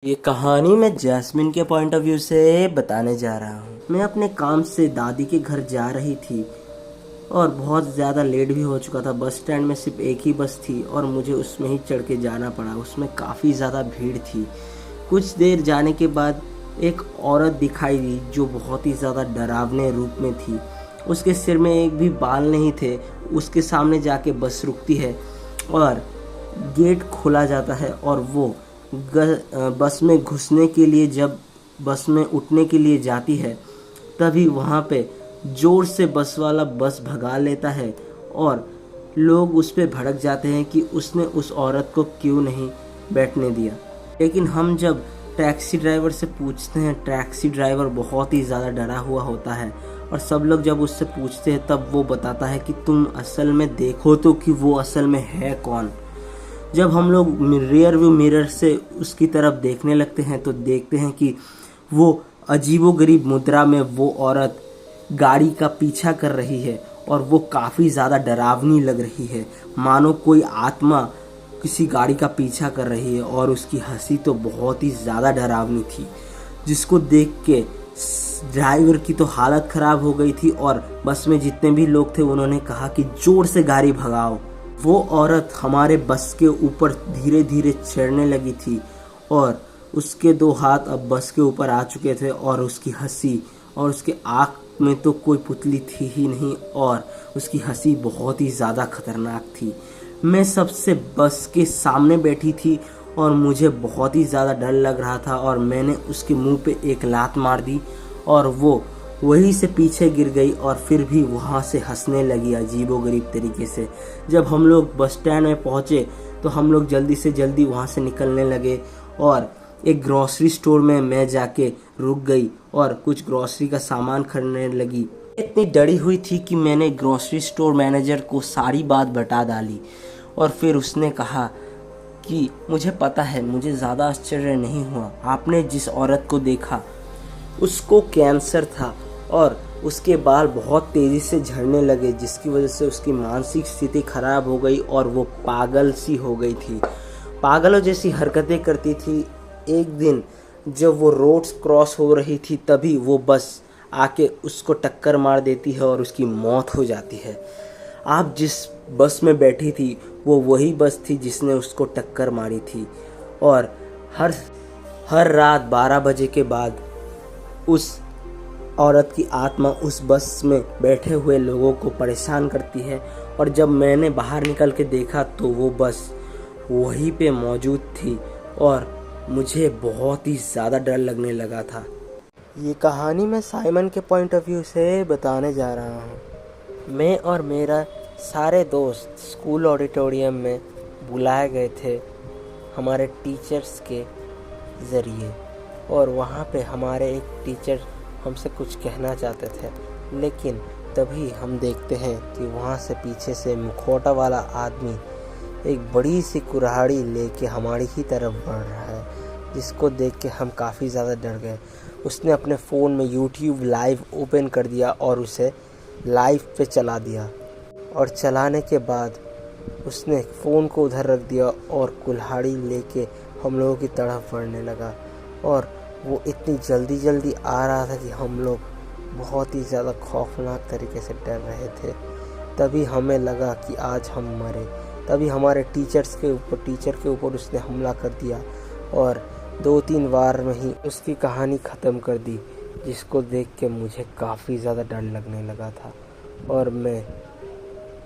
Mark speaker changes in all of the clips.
Speaker 1: ये कहानी मैं जैस्मिन के पॉइंट ऑफ व्यू से बताने जा रहा हूँ। मैं अपने काम से दादी के घर जा रही थी और बहुत ज़्यादा लेट भी हो चुका था। बस स्टैंड में सिर्फ एक ही बस थी और मुझे उसमें ही चढ़ के जाना पड़ा। उसमें काफ़ी ज़्यादा भीड़ थी। कुछ देर जाने के बाद एक औरत दिखाई दी जो बहुत ही ज़्यादा डरावने रूप में थी। उसके सिर में एक भी बाल नहीं थे। उसके सामने जाके बस रुकती है और गेट खोला जाता है और वो बस में घुसने के लिए जब बस में उठने के लिए जाती है तभी वहाँ पे ज़ोर से बस वाला बस भगा लेता है और लोग उस पर भड़क जाते हैं कि उसने उस औरत को क्यों नहीं बैठने दिया। लेकिन हम जब टैक्सी ड्राइवर से पूछते हैं, टैक्सी ड्राइवर बहुत ही ज़्यादा डरा हुआ होता है और सब लोग जब उससे पूछते हैं तब वो बताता है कि तुम असल में देखो तो कि वो असल में है कौन। जब हम लोग रियर व्यू मिरर से उसकी तरफ देखने लगते हैं तो देखते हैं कि वो अजीबोगरीब मुद्रा में वो औरत गाड़ी का पीछा कर रही है और वो काफ़ी ज़्यादा डरावनी लग रही है, मानो कोई आत्मा किसी गाड़ी का पीछा कर रही है। और उसकी हंसी तो बहुत ही ज़्यादा डरावनी थी, जिसको देख के ड्राइवर की तो हालत ख़राब हो गई थी और बस में जितने भी लोग थे उन्होंने कहा कि ज़ोर से गाड़ी भगाओ। वो औरत हमारे बस के ऊपर धीरे धीरे चढ़ने लगी थी और उसके दो हाथ अब बस के ऊपर आ चुके थे और उसकी हंसी और उसके आँख में तो कोई पुतली थी ही नहीं और उसकी हंसी बहुत ही ज़्यादा खतरनाक थी। मैं सबसे बस के सामने बैठी थी और मुझे बहुत ही ज़्यादा डर लग रहा था और मैंने उसके मुंह पे एक लात मार दी और वो वहीं से पीछे गिर गई और फिर भी वहाँ से हंसने लगी अजीबोगरीब तरीके से। जब हम लोग बस स्टैंड में पहुँचे तो हम लोग जल्दी से जल्दी वहाँ से निकलने लगे और एक ग्रॉसरी स्टोर में मैं जाके रुक गई और कुछ ग्रॉसरी का सामान खरीदने लगी। इतनी डरी हुई थी कि मैंने ग्रॉसरी स्टोर मैनेजर को सारी बात बता डाली और फिर उसने कहा कि मुझे पता है, मुझे ज़्यादा आश्चर्य नहीं हुआ। आपने जिस औरत को देखा उसको कैंसर था और उसके बाल बहुत तेज़ी से झड़ने लगे, जिसकी वजह से उसकी मानसिक स्थिति खराब हो गई और वो पागल सी हो गई थी, पागलों जैसी हरकतें करती थी। एक दिन जब वो रोड्स क्रॉस हो रही थी तभी वो बस आके उसको टक्कर मार देती है और उसकी मौत हो जाती है। आप जिस बस में बैठी थी वो वही बस थी जिसने उसको टक्कर मारी थी और हर रात 12 बजे के बाद उस औरत की आत्मा उस बस में बैठे हुए लोगों को परेशान करती है। और जब मैंने बाहर निकल के देखा तो वो बस वहीं पे मौजूद थी और मुझे बहुत ही ज़्यादा डर लगने लगा था। ये कहानी मैं साइमन के पॉइंट ऑफ व्यू से बताने जा रहा हूँ। मैं और मेरा सारे दोस्त स्कूल ऑडिटोरियम में बुलाए गए थे हमारे टीचर्स के ज़रिए और वहाँ पे हमारे एक टीचर हमसे कुछ कहना चाहते थे, लेकिन तभी हम देखते हैं कि वहाँ से पीछे से मुखौटा वाला आदमी एक बड़ी सी कुल्हाड़ी लेके हमारी ही तरफ बढ़ रहा है, जिसको देख के हम काफ़ी ज़्यादा डर गए। उसने अपने फ़ोन में YouTube लाइव ओपन कर दिया और उसे लाइव पे चला दिया और चलाने के बाद उसने फ़ोन को उधर रख दिया और कुल्हाड़ी लेके हम लोगों की तरफ बढ़ने लगा। और वो इतनी जल्दी आ रहा था कि हम लोग बहुत ही ज़्यादा खौफनाक तरीके से डर रहे थे। तभी हमें लगा कि आज हम मरे। तभी हमारे टीचर के ऊपर उसने हमला कर दिया और 2-3 बार में ही उसकी कहानी ख़त्म कर दी, जिसको देख के मुझे काफ़ी ज़्यादा डर लगने लगा था और मैं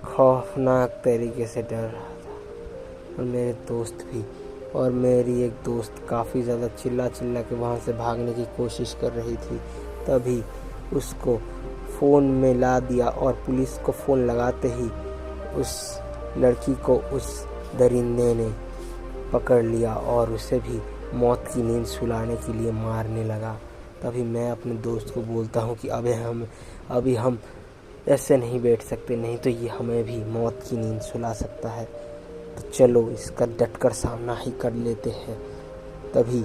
Speaker 1: खौफनाक तरीके से डर रहा था और मेरे दोस्त भी। और मेरी एक दोस्त काफ़ी ज़्यादा चिल्ला के वहाँ से भागने की कोशिश कर रही थी। तभी उसको फ़ोन में ला दिया और पुलिस को फ़ोन लगाते ही उस लड़की को उस दरिंदे ने पकड़ लिया और उसे भी मौत की नींद सुलाने के लिए मारने लगा। तभी मैं अपने दोस्त को बोलता हूँ कि अभी हम ऐसे नहीं बैठ सकते, नहीं तो ये हमें भी मौत की नींद सुला सकता है, तो चलो इसका डटकर सामना ही कर लेते हैं। तभी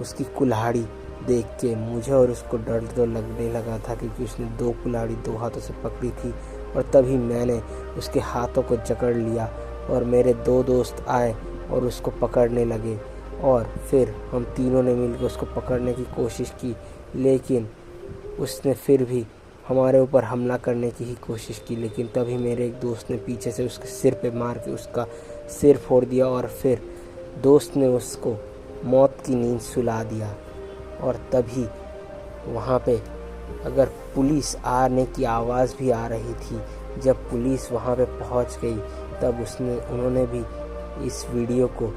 Speaker 1: उसकी कुल्हाड़ी देख के मुझे और उसको डर तो लगने लगा था, क्योंकि उसने 2 कुल्हाड़ी 2 हाथों से पकड़ी थी। और तभी मैंने उसके हाथों को जकड़ लिया और मेरे 2 दोस्त आए और उसको पकड़ने लगे। और फिर हम तीनों ने मिलकर उसको पकड़ने की कोशिश की, लेकिन उसने फिर भी हमारे ऊपर हमला करने की ही कोशिश की। लेकिन तभी मेरे एक दोस्त ने पीछे से उसके सिर पे मार के उसका सिर फोड़ दिया और फिर दोस्त ने उसको मौत की नींद सुला दिया। और तभी वहाँ पे अगर पुलिस आने की आवाज़ भी आ रही थी, जब पुलिस वहाँ पे पहुँच गई तब उन्होंने भी इस वीडियो को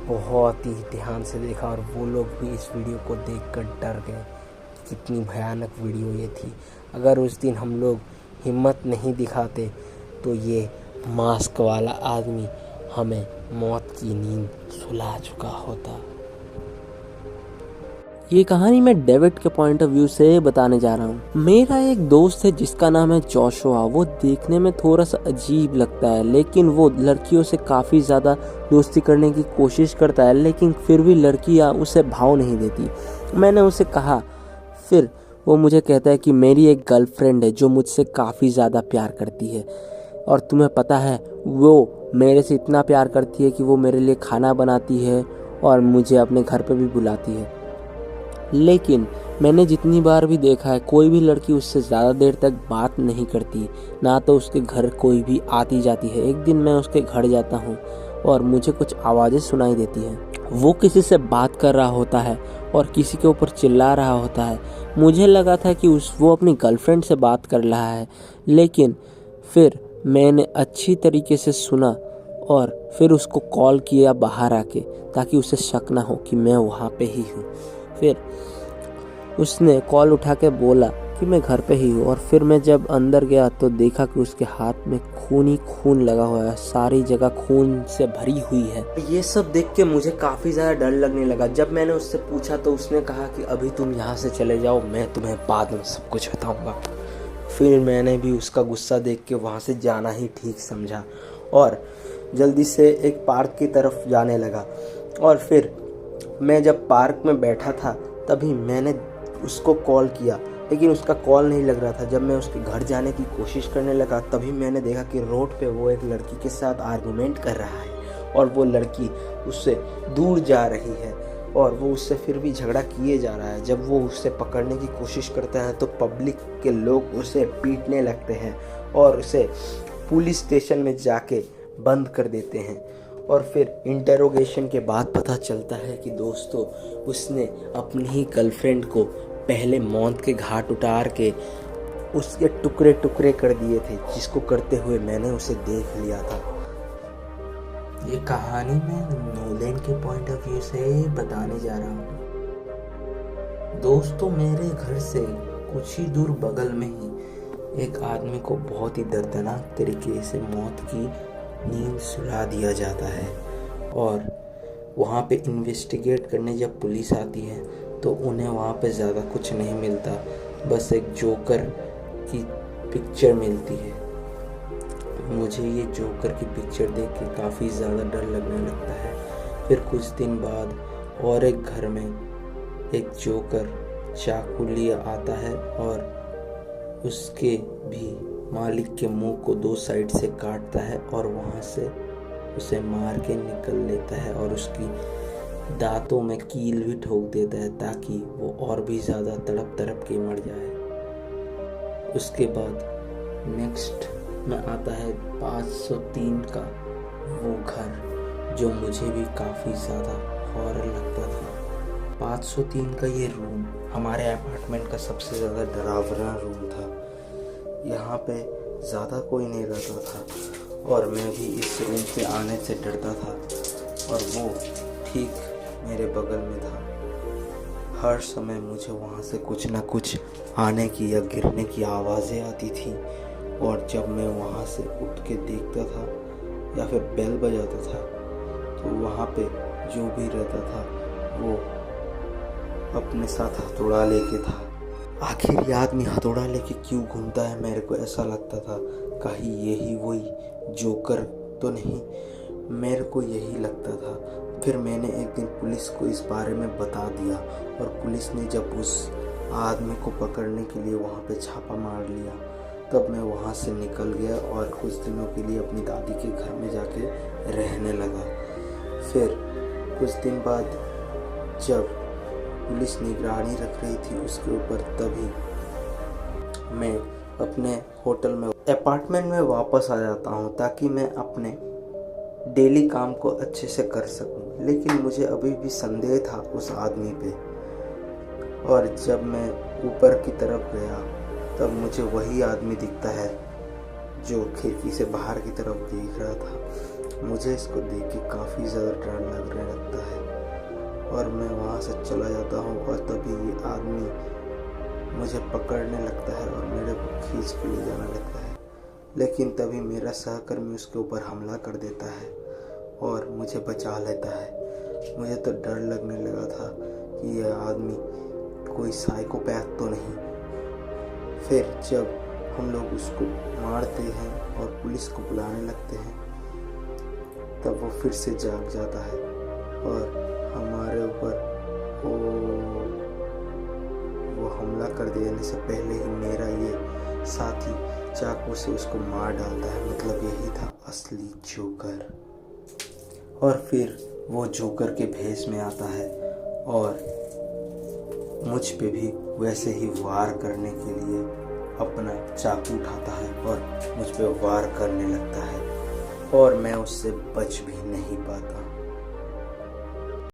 Speaker 1: बहुत ही ध्यान से देखा और वो लोग भी इस वीडियो को देखकर डर गए। कितनी भयानक वीडियो ये थी। अगर उस दिन हम लोग हिम्मत नहीं दिखाते तो ये मास्क वाला आदमी हमें मौत की नींद सुला चुका होता। ये कहानी मैं डेविड के पॉइंट ऑफ व्यू से बताने जा रहा हूँ। मेरा एक दोस्त है जिसका नाम है जोशुआ। वो देखने में थोड़ा सा अजीब लगता है, लेकिन वो लड़कियों से काफ़ी ज़्यादा दोस्ती करने की कोशिश करता है, लेकिन फिर भी लड़कियाँ उसे भाव नहीं देती। मैंने उसे कहा, फिर वो मुझे कहता है कि मेरी एक गर्लफ्रेंड है जो मुझसे काफ़ी ज़्यादा प्यार करती है, और तुम्हें पता है वो मेरे से इतना प्यार करती है कि वो मेरे लिए खाना बनाती है और मुझे अपने घर पे भी बुलाती है। लेकिन मैंने जितनी बार भी देखा है, कोई भी लड़की उससे ज़्यादा देर तक बात नहीं करती, ना तो उसके घर कोई भी आती जाती है। एक दिन मैं उसके घर जाता हूँ और मुझे कुछ आवाज़ें सुनाई देती हैं। वो किसी से बात कर रहा होता है और किसी के ऊपर चिल्ला रहा होता है। मुझे लगा था कि वो अपनी गर्लफ्रेंड से बात कर रहा है, लेकिन फिर मैंने अच्छी तरीके से सुना और फिर उसको कॉल किया बाहर आके, ताकि उसे शक ना हो कि मैं वहाँ पे ही हूँ। फिर उसने कॉल उठा के बोला कि मैं घर पे ही हूँ, और फिर मैं जब अंदर गया तो देखा कि उसके हाथ में खून ही खून लगा हुआ है, सारी जगह खून से भरी हुई है। ये सब देख के मुझे काफ़ी ज़्यादा डर लगने लगा। जब मैंने उससे पूछा तो उसने कहा कि अभी तुम यहाँ से चले जाओ, मैं तुम्हें बाद में सब कुछ बताऊँगा। फिर मैंने भी उसका गुस्सा देख के वहाँ से जाना ही ठीक समझा और जल्दी से एक पार्क की तरफ जाने लगा। और फिर मैं जब पार्क में बैठा था तभी मैंने उसको कॉल किया, लेकिन उसका कॉल नहीं लग रहा था। जब मैं उसके घर जाने की कोशिश करने लगा तभी मैंने देखा कि रोड पे वो एक लड़की के साथ आर्गुमेंट कर रहा है और वो लड़की उससे दूर जा रही है और वो उससे फिर भी झगड़ा किए जा रहा है। जब वो उससे पकड़ने की कोशिश करता है तो पब्लिक के लोग उसे पीटने लगते हैं और उसे पुलिस स्टेशन में जाके बंद कर देते हैं। और फिर इंटरोगेशन के बाद पता चलता है कि दोस्तों उसने अपनी ही गर्लफ्रेंड को पहले मौत के घाट उतार के उसके टुकड़े टुकड़े कर दिए थे, जिसको करते हुए मैंने उसे देख लिया था। ये कहानी मैं नोलन के पॉइंट ऑफ व्यू से बताने जा रहा हूँ। दोस्तों मेरे घर से कुछ ही दूर बगल में ही एक आदमी को बहुत ही दर्दनाक तरीके से मौत की नींद सुला दिया जाता है, और वहाँ पे इन्वेस्टिगेट करने जब पुलिस आती है तो उन्हें वहाँ पे ज़्यादा कुछ नहीं मिलता, बस एक जोकर की पिक्चर मिलती है। मुझे ये जोकर की पिक्चर देख के काफ़ी ज़्यादा डर लगने लगता है। फिर कुछ दिन बाद और एक घर में एक जोकर चाकू लिए आता है और उसके भी मालिक के मुंह को दो साइड से काटता है और वहाँ से उसे मार के निकल लेता है और उसकी दांतों में कील भी ठोक देता है ताकि वो और भी ज़्यादा तड़प तड़प के मर जाए। उसके बाद नेक्स्ट में आता है 503 का वो घर, जो मुझे भी काफ़ी ज़्यादा हॉरर लगता था। 503 का ये रूम हमारे अपार्टमेंट का सबसे ज़्यादा डरावना रूम था। यहाँ पे ज़्यादा कोई नहीं रहता था और मैं भी इस रूम पे आने से डरता था, और वो ठीक मेरे बगल में था। हर समय मुझे वहाँ से कुछ ना कुछ आने की या गिरने की आवाज़ें आती थी, और जब मैं वहाँ से उठ के देखता था या फिर बेल बजाता था तो वहाँ पे जो भी रहता था वो अपने साथ हथौड़ा लेके था। आखिर ये आदमी हथौड़ा लेके क्यों घूमता है, मेरे को ऐसा लगता था कहीं यही वही जोकर तो नहीं, मेरे को यही लगता था। फिर मैंने एक दिन पुलिस को इस बारे में बता दिया और पुलिस ने जब उस आदमी को पकड़ने के लिए वहाँ पे छापा मार लिया, तब मैं वहाँ से निकल गया और कुछ दिनों के लिए अपनी दादी के घर में जाके रहने लगा। फिर कुछ दिन बाद जब पुलिस निगरानी रख रही थी उसके ऊपर, तभी मैं अपने होटल में अपार्टमेंट में वापस आ जाता हूँ ताकि मैं अपने डेली काम को अच्छे से कर सकूँ। लेकिन मुझे अभी भी संदेह था उस आदमी पे, और जब मैं ऊपर की तरफ गया तब मुझे वही आदमी दिखता है जो खिड़की से बाहर की तरफ देख रहा था। मुझे इसको देख के काफ़ी ज़्यादा डर लगने लगता है और मैं वहाँ से चला जाता हूँ, और तभी ये आदमी मुझे पकड़ने लगता है और मेरे को खींच के ले जाने लगता है। लेकिन तभी मेरा सहकर्मी उसके ऊपर हमला कर देता है और मुझे बचा लेता है। मुझे तो डर लगने लगा था कि यह आदमी कोई साइकोपैथ तो नहीं। फिर जब हम लोग उसको मारते हैं और पुलिस को बुलाने लगते हैं, तब वो फिर से जाग जाता है और हमारे ऊपर वो हमला कर देने से पहले ही मेरा ये साथी चाकू से उसको मार डालता है। मतलब यही था असली जोकर। और फिर वो जोकर के भेष में आता है और मुझ पे भी वैसे ही वार करने के लिए अपना चाकू उठाता है और मुझ पे वार करने लगता है, और मैं उससे बच भी नहीं पाता।